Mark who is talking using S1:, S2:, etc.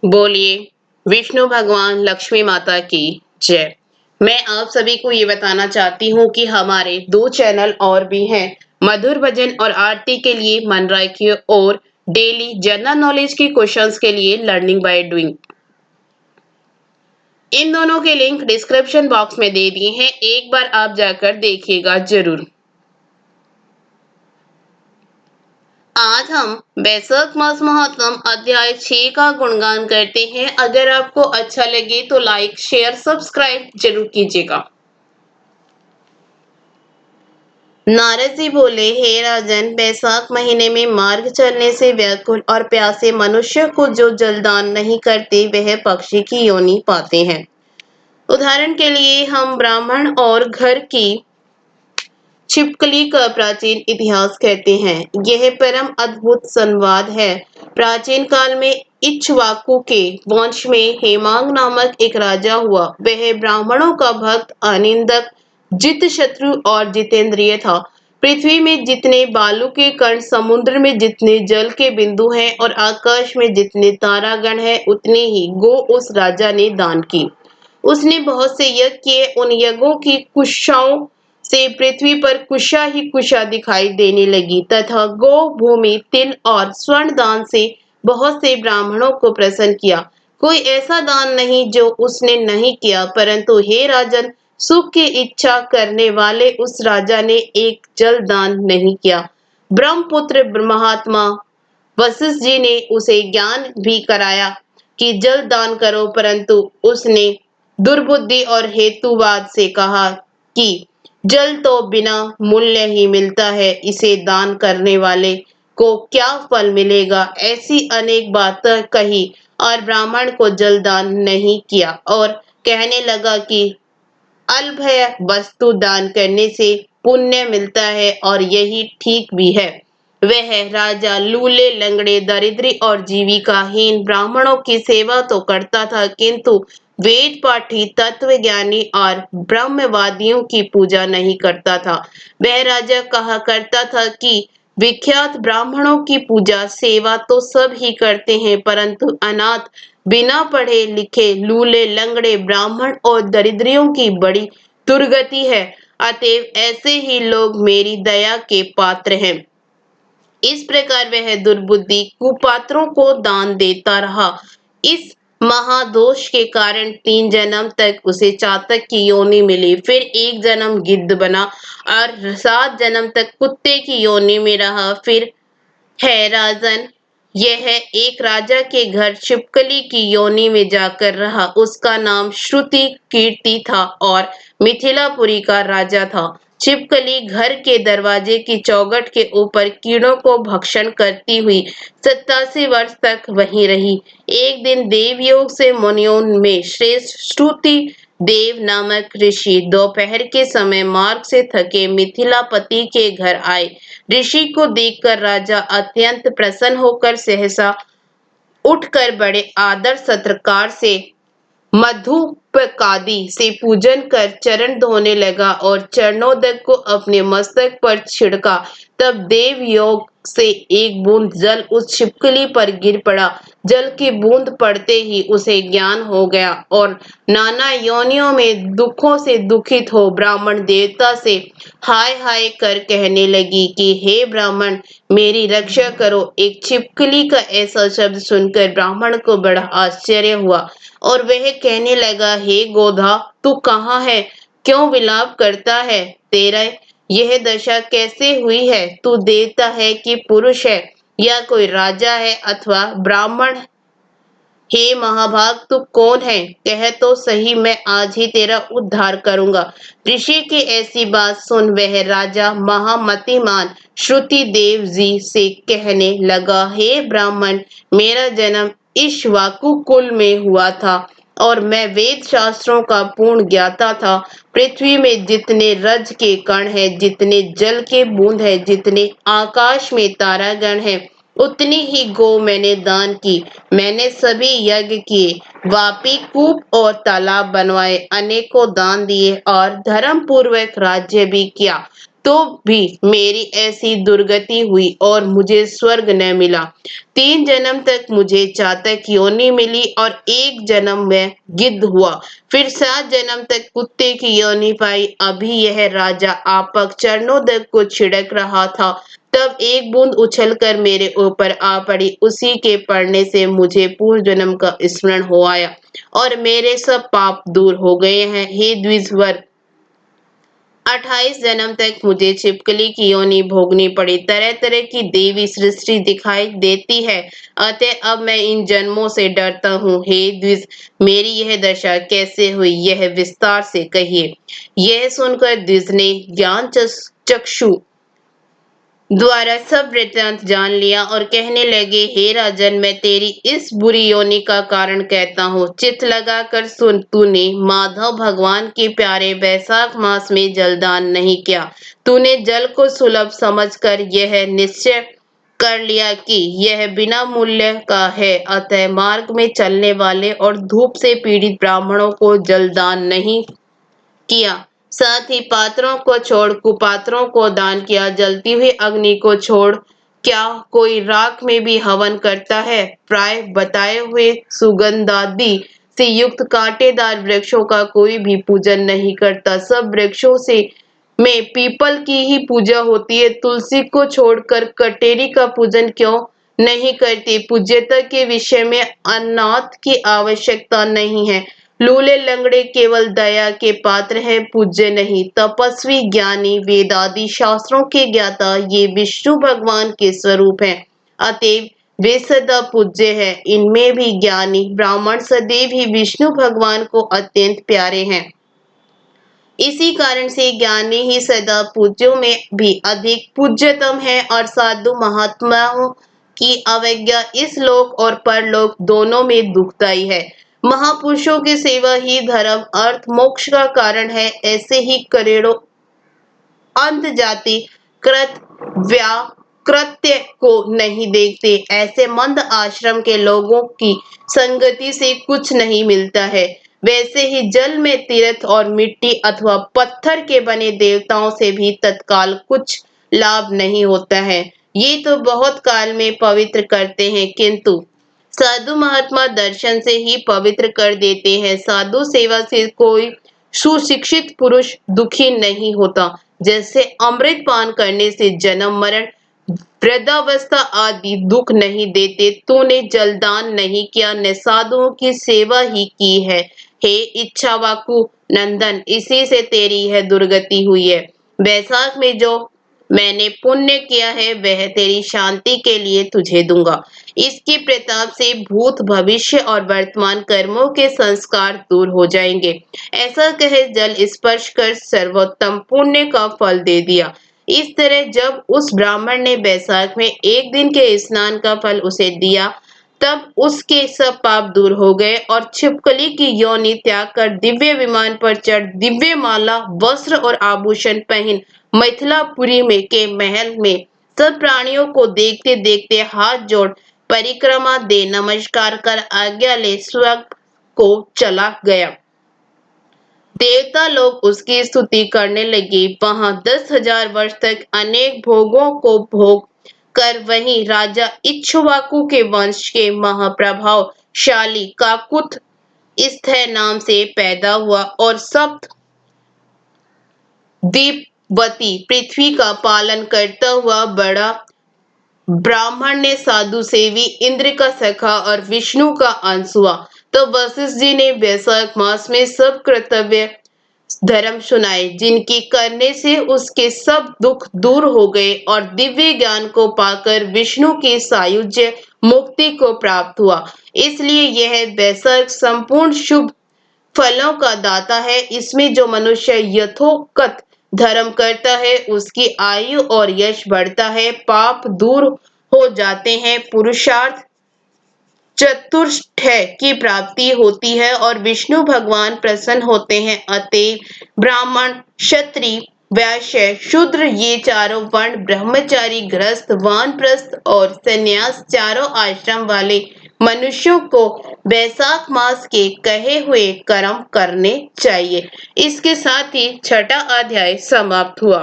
S1: बोलिए विष्णु भगवान लक्ष्मी माता की जय। मैं आप सभी को ये बताना चाहती हूँ कि हमारे दो चैनल और भी हैं, मधुर भजन और आरती के लिए मन राय की और डेली जनरल नॉलेज की क्वेश्चंस के लिए लर्निंग बाय डूइंग। इन दोनों के लिंक डिस्क्रिप्शन बॉक्स में दे दिए हैं, एक बार आप जाकर देखिएगा जरूर। आज हम बैसाख मास महात्म अध्याय 6 का गुणगान करते हैं। अगर आपको अच्छा लगे तो लाइक शेयर सब्सक्राइब जरूर कीजिएगा। नारद जी बोले, हे राजन, बैसाख महीने में मार्ग चलने से व्याकुल और प्यासे मनुष्य को जो जलदान नहीं करते वह पक्षी की योनि पाते हैं। उदाहरण के लिए हम ब्राह्मण और घर की छिपकली का प्राचीन इतिहास कहते हैं। यह परम अद्भुत संवाद है। प्राचीन काल में इक्ष्वाकु के वंश में हेमांग नामक एक राजा हुआ। वह ब्राह्मणों का भक्त, अनिंदक, जित शत्रु और जितेंद्रिय था। पृथ्वी में जितने बालू के कण, समुद्र में जितने जल के बिंदु हैं और आकाश में जितने तारागण हैं, उतने ही गो उस राजा ने दान की। उसने बहुत से यज्ञ किए। उन यज्ञों की कुशाओं से पृथ्वी पर कुशा ही कुशा दिखाई देने लगी तथा गो, भूमि, तिल और स्वर्ण दान से बहुत से ब्राह्मणों को प्रसन्न किया। कोई ऐसा दान नहीं जो उसने नहीं किया, परंतु हे राजन, सुख की इच्छा करने वाले उस राजा ने एक जल दान नहीं किया। ब्रह्मपुत्र महात्मा वशिष्ठ जी ने उसे ज्ञान भी कराया कि जल दान करो, परंतु उसने दुर्बुद्धि और हेतुवाद से कहा कि जल तो बिना मूल्य ही मिलता है, इसे दान करने वाले को क्या फल मिलेगा। ऐसी अनेक बातें कही और ब्राह्मण को जल दान नहीं किया और कहने लगा कि अल्भय वस्तु दान करने से पुण्य मिलता है और यही ठीक भी है। वह राजा लूले, लंगड़े, दरिद्री और जीविकाहीन ब्राह्मणों की सेवा तो करता था, किंतु वेद पाठी, तत्वज्ञानी और ब्रह्मवादियों की पूजा नहीं करता था। वह राजा कहा करता था कि विख्यात ब्राह्मणों की पूजा सेवा तो सब ही करते हैं, परंतु अनाथ, बिना पढ़े लिखे, लूले, लंगड़े ब्राह्मण और दरिद्रियों की बड़ी दुर्गति है। अतएव ऐसे ही लोग मेरी दया के पात्र हैं। इस प्रकार वह दुर्बुद्धि कुपात्रों को दान देता रहा। इस महादोष के कारण 3 जन्म तक उसे चातक की योनि मिली। फिर एक जन्म गिद्ध बना और 7 जन्म तक कुत्ते की योनि में रहा। फिर है राजन, यह एक राजा के घर छिपकली की योनि में जाकर रहा। उसका नाम श्रुति कीर्ति था और मिथिलापुरी का राजा था। छिपकली घर के दरवाजे की चौखट के ऊपर कीड़ों को भक्षण करती हुई 87 वर्ष तक वहीं रही। एक दिन देवयोग से मुनियों में श्रेष्ठ श्रुति देव नामक ऋषि दोपहर के समय मार्ग से थके मिथिलापति के घर आए। ऋषि को देखकर राजा अत्यंत प्रसन्न होकर सहसा उठकर बड़े आदर सत्कार से मधुपकादि से पूजन कर चरण धोने लगा और चरणोदक को अपने मस्तक पर छिड़का। तब देव योग से एक बूंद जल उस छिपकली पर गिर पड़ा। जल की बूंद पड़ते ही उसे ज्ञान हो गया और नाना योनियों में दुखों से दुखित हो ब्राह्मण देवता से हाय हाय कर कहने लगी कि हे ब्राह्मण, मेरी रक्षा करो। एक छिपकली का ऐसा शब्द सुनकर ब्राह्मण को बड़ा आश्चर्य हुआ और वह कहने लगा, हे गोधा, तू कहाँ है? क्यों विलाप करता है? तेरा यह दशा कैसे हुई है? तू देवता है कि पुरुष है या कोई राजा है अथवा ब्राह्मण? हे महाभाग, तू कौन है? कह तो सही, मैं आज ही तेरा उद्धार करूंगा। ऋषि की ऐसी बात सुन वह राजा महामतिमान श्रुति देव जी से कहने लगा, हे ब्राह्मण, मेरा जन्म इक्ष्वाकु कुल में हुआ था और मैं वेद शास्त्रों का पूर्ण ज्ञाता था। पृथ्वी में जितने रज के कण हैं, जितने जल के बूंद हैं, जितने आकाश में तारागण हैं, उतनी ही गो मैंने दान की। मैंने सभी यज्ञ किए, वापी, कूप और तालाब बनवाए, अनेकों दान दिए और धर्म पूर्वक राज्य भी किया। तो भी मेरी ऐसी दुर्गति हुई और मुझे स्वर्ग न मिला। 3 जन्म तक मुझे चातक योनि मिली और 1 जन्म में गिद्ध हुआ। फिर 7 जन्म तक कुत्ते की योनि पाई। अभी यह राजा आपक चरणोदक को छिड़क रहा था, तब एक बूंद उछलकर मेरे ऊपर आ पड़ी। उसी के पड़ने से मुझे पूर्व जन्म का स्मरण हो आया और मेरे सब पाप दूर हो गए हैं। हे द्विजवर, 28 जन्म तक मुझे छिपकली की योनि भोगनी पड़ी। तरह तरह की देवी सृष्टि दिखाई देती है, अतः अब मैं इन जन्मों से डरता हूँ। हे द्विज, मेरी यह दशा कैसे हुई, यह विस्तार से कहिए। यह सुनकर द्विज ने ज्ञान चक्षु द्वारा सब वृत्तांत जान लिया और कहने लगे, हे राजन, मैं तेरी इस बुरी योनि का कारण कहता हूँ। चित्त लगाकर सुन। तूने माधव भगवान के प्यारे वैशाख मास में जलदान नहीं किया। तूने जल को सुलभ समझकर यह निश्चय कर लिया कि यह बिना मूल्य का है, अतः मार्ग में चलने वाले और धूप से पीड़ित ब्राह्मणों को जलदान नहीं किया। साथ ही पात्रों को छोड़ कुपात्रों को दान किया। जलती हुई अग्नि को छोड़ क्या कोई राख में भी हवन करता है? प्राय बताए हुए सुगंधादि से युक्त कांटेदार वृक्षों का कोई भी पूजन नहीं करता। सब वृक्षों से में पीपल की ही पूजा होती है। तुलसी को छोड़कर कटेरी का पूजन क्यों नहीं करती? पूज्यता के विषय में अनाथ की आवश्यकता नहीं है। लूले लंगड़े केवल दया के पात्र हैं, पूज्य नहीं। तपस्वी, ज्ञानी, वेदादि शास्त्रों के ज्ञाता ये विष्णु भगवान के स्वरूप हैं, अतएव वे सदा पूज्य हैं। इनमें भी ज्ञानी ब्राह्मण सदैव ही विष्णु भगवान को अत्यंत प्यारे हैं। इसी कारण से ज्ञानी ही सदा पूज्यों में भी अधिक पूज्यतम है और साधु महात्माओं की अवज्ञा इस लोक और परलोक दोनों में दुखदायी है। महापुरुषों की सेवा ही धर्म, अर्थ, मोक्ष का कारण है। ऐसे ही करोड़ों अंत जाति कृत व्याकृत्य को नहीं देखते। ऐसे मंद आश्रम के लोगों की संगति से कुछ नहीं मिलता है। वैसे ही जल में तीर्थ और मिट्टी अथवा पत्थर के बने देवताओं से भी तत्काल कुछ लाभ नहीं होता है। ये तो बहुत काल में पवित्र करते हैं, किंतु साधु महात्मा दर्शन से ही पवित्र कर देते हैं। साधु सेवा से कोई सुशिक्षित पुरुष दुखी नहीं होता। जैसे अमृत पान करने से जन्म मरण वृद्धावस्था आदि दुख नहीं देते। तूने जलदान नहीं किया, न साधुओं की सेवा ही की है। हे इच्छावाकु नंदन, इसी से तेरी यह दुर्गति हुई है। वैशाख में जो मैंने पुण्य किया है वह तेरी शांति के लिए तुझे दूंगा। इसके प्रताप से भूत, भविष्य और वर्तमान कर्मों के संस्कार दूर हो जाएंगे। ऐसा कहे जल स्पर्श कर सर्वोत्तम पुण्य का फल दे दिया। इस तरह जब उस ब्राह्मण ने बैसाख में एक दिन के स्नान का फल उसे दिया, तब उसके सब पाप दूर हो गए और छिपकली की योनि त्याग कर दिव्य विमान पर चढ़ दिव्य माला, वस्त्र और आभूषण पहन मिथिलापुरी में के महल में सब प्राणियों को देखते देखते हाथ जोड़ परिक्रमा दे नमस्कार कर आज्ञा ले स्वर्ग को चला गया। देवता लोग उसकी स्तुति करने लगे। वहां 10,000 वर्ष तक अनेक भोगों को भोग कर वहीं राजा इक्ष्वाकु के वंश के महाप्रभावशाली काकुत स्थय नाम से पैदा हुआ और सप्त दीपवती पृथ्वी का पालन करता हुआ बड़ा ब्राह्मण ने साधु सेवी इंद्र का सखा और विष्णु का अंश हुआ। तो वशिष्ठ जी ने वैशाख मास में सब कर्तव्य धर्म सुनाए, जिनकी करने से उसके सब दुख दूर हो गए और दिव्य ज्ञान को पाकर विष्णु की सायुज्य मुक्ति को प्राप्त हुआ। इसलिए यह वैशाख संपूर्ण शुभ फलों का दाता है। इसमें जो मनुष्य यथोक्त धर्म करता है उसकी आयु और यश बढ़ता है, पाप दूर हो जाते हैं, पुरुषार्थ चतुष्टय की प्राप्ति होती है और विष्णु भगवान प्रसन्न होते हैं। अतएव ब्राह्मण, क्षत्रिय, वैश्य, शूद्र ये चारों वर्ण, ब्रह्मचारी, गृहस्थ, वानप्रस्थ और संन्यास चारों आश्रम वाले मनुष्यों को वैशाख मास के कहे हुए कर्म करने चाहिए। इसके साथ ही छठा अध्याय समाप्त हुआ।